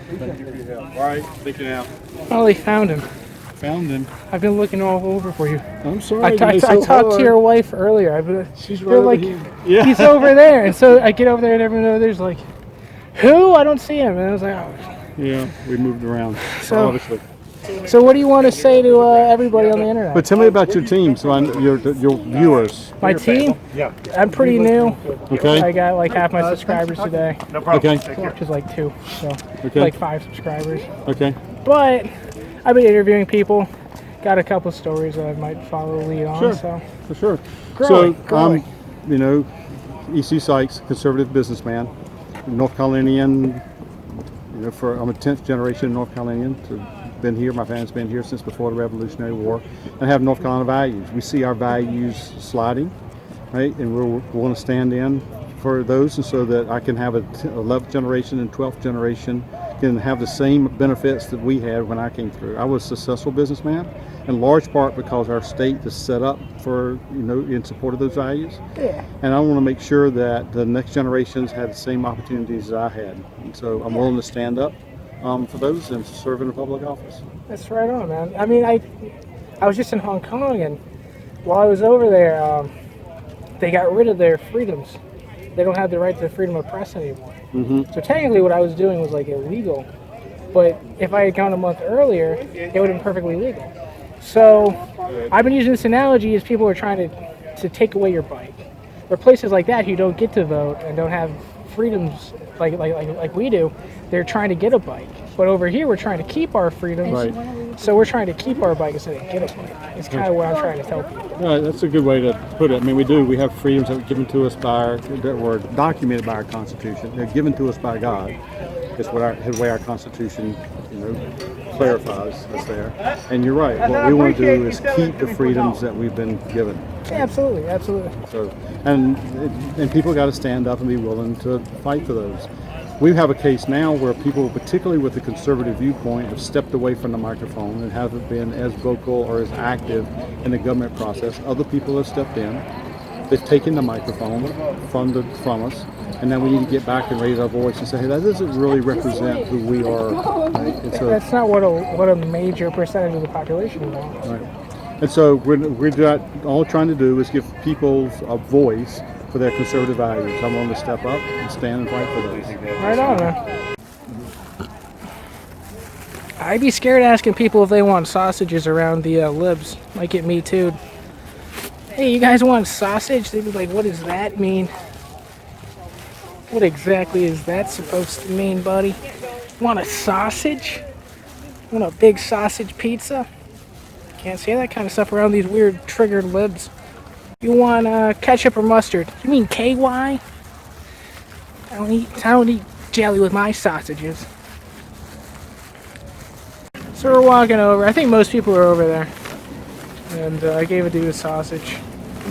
Thank you for your help. All right, thank you now. Finally found him. Found him. I've been looking all over for you. I'm sorry. I talked to your wife earlier. She's they're right like, yeah. he's over there. And so I get over there and everyone over there's like, who? I don't see him. And I was like, oh. Yeah, we moved around. So, obviously. So what do you want to say to everybody on the internet? But tell me about your team, so your viewers. My team? Yeah. I'm pretty new. Okay. I got like half my subscribers today. No problem. Okay. Which is like 2. So Okay. like 5 subscribers. Okay. But I've been interviewing people. Got a couple stories that I might follow the lead on. Sure. So For sure. growing. You know, E.C. Sykes, conservative businessman, North Carolinian. You know, I'm a 10th generation North Carolinian. Been here, my family's been here since before the Revolutionary War, and have North Carolina values. We see our values sliding, right, and we want to stand in for those, and so that I can have a 11th generation and 12th generation can have the same benefits that we had when I came through. I was a successful businessman, in large part because our state is set up for, in support of those values. Yeah. And I want to make sure that the next generations have the same opportunities that I had. And so I'm willing to stand up for those and serve in a public office. That's right on, man. I mean, I was just in Hong Kong, and while I was over there, they got rid of their freedoms. They don't have the right to freedom of press anymore. Mm-hmm. So technically what I was doing was like illegal. But if I had gone a month earlier, it would have been perfectly legal. So I've been using this analogy as people are trying to take away your bike. Or places like that who don't get to vote and don't have freedoms like we do, they're trying to get a bike. But over here we're trying to keep our freedoms. Right. So we're trying to keep our bike instead of get a bike. It's kind of what I'm trying to tell people. Right, that's a good way to put it. I mean, we do. We have freedoms that were given to us that were documented by our Constitution. They're given to us by God. It's what the way our Constitution, clarifies that's there. And you're right. What we want to do is keep the freedoms that we've been given. Yeah, absolutely, absolutely. So, and people got to stand up and be willing to fight for those. We have a case now where people, particularly with the conservative viewpoint, have stepped away from the microphone and haven't been as vocal or as active in the government process. Other people have stepped in. They've taken the microphone from us, and now we need to get back and raise our voice and say, hey, that doesn't really represent who we are. Right? And so, that's not what a major percentage of the population wants. Right. And so we're all trying to do is give people a voice for their conservative values. I'm willing to step up and stand and fight for those. Right on, man. I'd be scared asking people if they want sausages around the libs. Might get me too. Hey, you guys want sausage? They'd be like, what does that mean? What exactly is that supposed to mean, buddy? Want a sausage? Want a big sausage pizza? Can't say that kind of stuff around these weird triggered libs. You want ketchup or mustard? You mean KY? I don't eat jelly with my sausages. So we're walking over. I think most people are over there. And I gave a dude a sausage.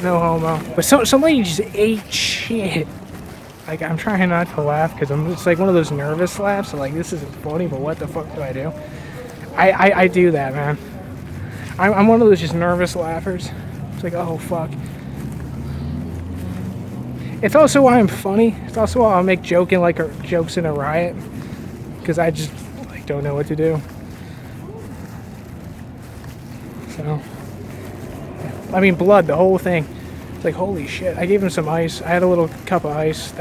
No homo. But some lady just ate shit. Like, I'm trying not to laugh because it's like one of those nervous laughs. So like, this isn't funny, but what the fuck do I do? I do that, man. I'm one of those just nervous laughers. It's like, oh fuck. It's also why I'm funny. It's also why I'll make jokes in a riot. Because I just don't know what to do. So, I mean, blood, the whole thing. It's like, holy shit. I gave him some ice. I had a little cup of ice.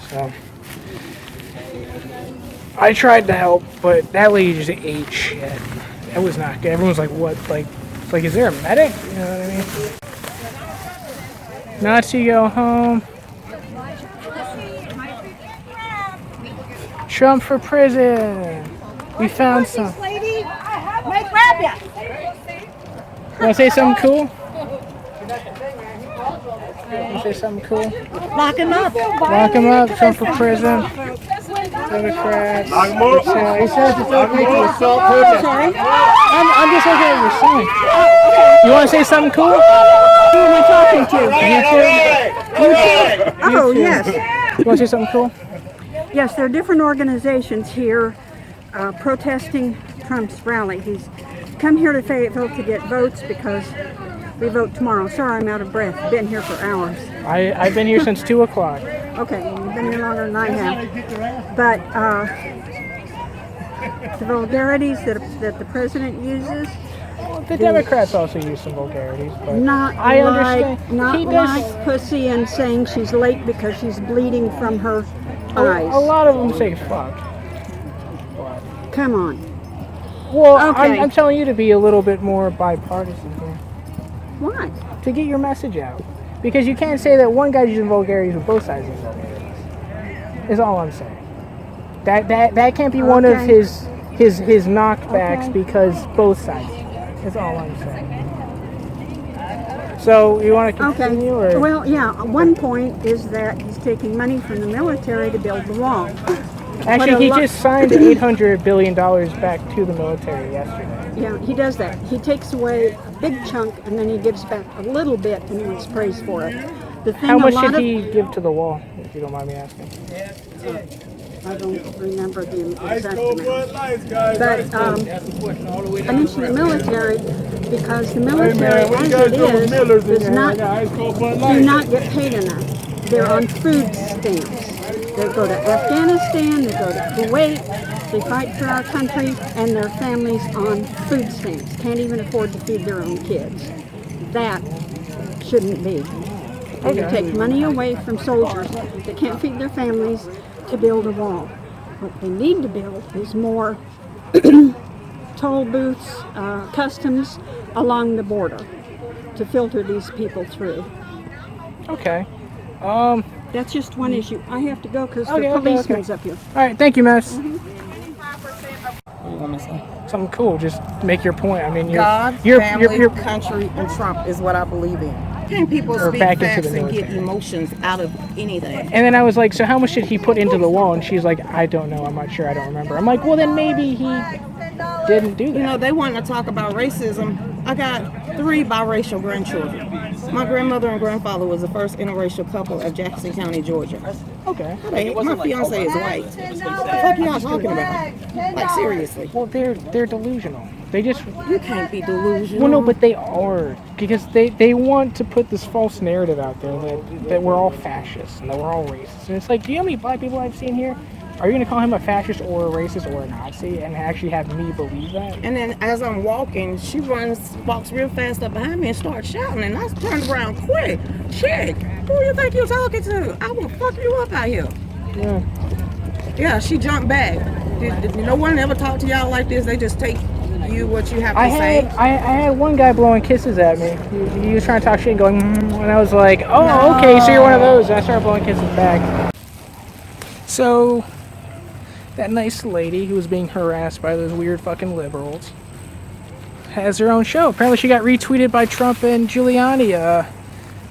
So, I tried to help, but that lady just ate shit. That was not good. Everyone's like, what? Like, is there a medic? You know what I mean? Nazi, go home. Trump for prison. We found some. Lady, may grab ya. Want to say something cool? Want to say something cool? Lock him up. Lock him up. Trump for prison. Democrats. Lock him up. He says it's okay to assault protesters. Sorry. I'm just looking at your sign. You want to say something cool? Who am I talking to? YouTube. Oh, yes. You want to say something cool? Yes, there are different organizations here protesting Trump's rally. He's come here to Fayetteville to get votes because we vote tomorrow. Sorry, I'm out of breath. Been here for hours. I've been here since 2 o'clock. Okay, you've been here longer than I have. But the vulgarities that the president uses, The Democrats also use some vulgarities, but not I like understand. not He does. like pussy and saying she's late because she's bleeding from her A eyes. lot of them say fuck. Come on. Well, Okay. I'm telling you to be a little bit more bipartisan here Why? to get your message out, because you can't say that one guy's using vulgarities with both sides use vulgarities. Is all I'm saying. That can't be one of Okay. his knockbacks Okay. because both sides. Is all I'm saying. So you want to continue, Okay. or Well, yeah. One point is that he's taking money from the military to build the wall. actually what a he lo- just signed $800 billion back to the military yesterday. Yeah, he does that. He takes away a big chunk and then he gives back a little bit and he's praised for it. The thing How much a lot did of, he give to the wall, if you don't mind me asking? I don't remember the exact amount. But I mentioned the military because the military, as it is, does not do not get paid enough. They're on food stamps. They go to Afghanistan, they go to Kuwait, they fight for our country, and their families on food stamps. Can't even afford to feed their own kids. That shouldn't be. And you take money away from soldiers that can't feed their families to build a wall. What they need to build is more toll booths, customs along the border to filter these people through. Okay. That's just one issue. I have to go because Okay, the okay, policeman's okay. up here. All right, thank you, Miss. What you want me to say? Something cool. Just make your point. I mean, God, you're, family, country, and Trump is what I believe in. Can people Or speak back into facts the and get military. emotions out of anything? And then I was like, so how much did he put into the wall? And she's like, I don't know. I'm not sure. I don't remember. I'm like, well, then maybe he didn't do that. You know, they want to talk about racism. I got 3 biracial grandchildren. My grandmother and grandfather was the first interracial couple of Jackson County, Georgia. Okay. My fiance is white. What the fuck y'all talking about? Like, seriously. Well, they're delusional. They just You can't be delusional. well, no, but they are, because they want to put this false narrative out there that we're all fascists and that we're all racist. And it's like, do you know how many black people I've seen here? Are you going to call him a fascist or a racist or a Nazi and actually have me believe that? And then as I'm walking, she walks real fast up behind me and starts shouting. And I turned around quick. Chick, who you think you're talking to? I will fuck you up out here. Yeah. Yeah, she jumped back. Did no one ever talk to y'all like this? They just take you what you have to I say. had one guy blowing kisses at me. He was trying to talk shit and going, and I was like, oh, okay, so you're one of those. And I started blowing kisses back. So, that nice lady who was being harassed by those weird fucking liberals has her own show. Apparently she got retweeted by Trump and Giuliani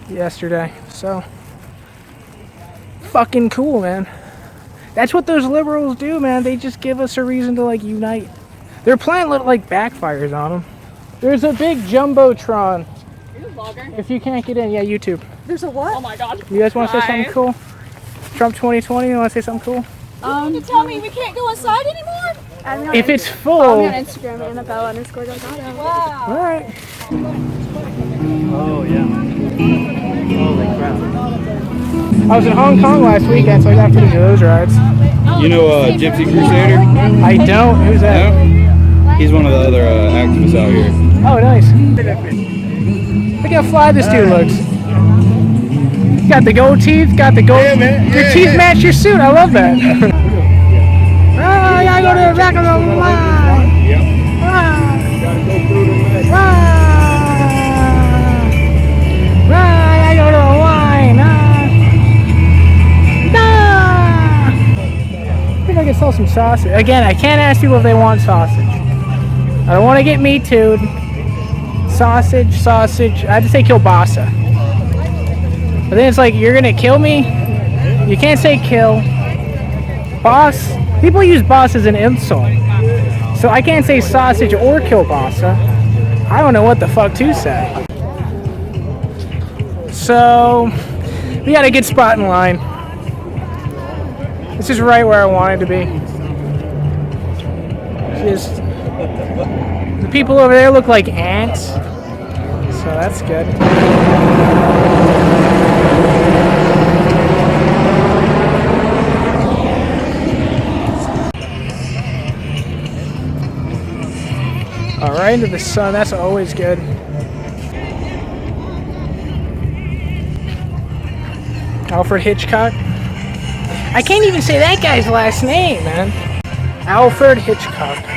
yesterday. So, fucking cool, man. That's what those liberals do, man. They just give us a reason to, like, unite. Their plan looked like backfires on them. There's a big jumbotron. You're a vlogger. If you can't get in, yeah, YouTube. There's a what? Oh my god. You guys want to say something Hi. cool? Trump 2020, you want to say something cool? You tell me we can't go inside anymore? I'm on If it's Follow full, me on Instagram, Annabelle_Delgado. Wow. alright. Oh yeah. Holy crap. I was in Hong Kong last weekend, so I got footage of those rides. You know Gypsy Crusader? I don't. Who's that? No? He's one of the other activists out here. Oh, nice. Look how fly this dude looks. Got the gold teeth, got the gold. Your teeth match your suit. I love that. Oh, I gotta go to the back of the line. I gotta go to the line. I think I can sell some sausage. Again, I can't ask people if they want sausage. I don't want to get me too'd. Sausage. I had to say kielbasa. But then it's like, you're gonna kill me? You can't say kill. Boss. People use boss as an insult. So I can't say sausage or kielbasa. I don't know what the fuck to say. So, we got a good spot in line. This is right where I wanted to be. Just, the people over there look like ants. So that's good. Oh, right into the sun. That's always good. Alfred Hitchcock. I can't even say that guy's last name, man. Alfred Hitchcock.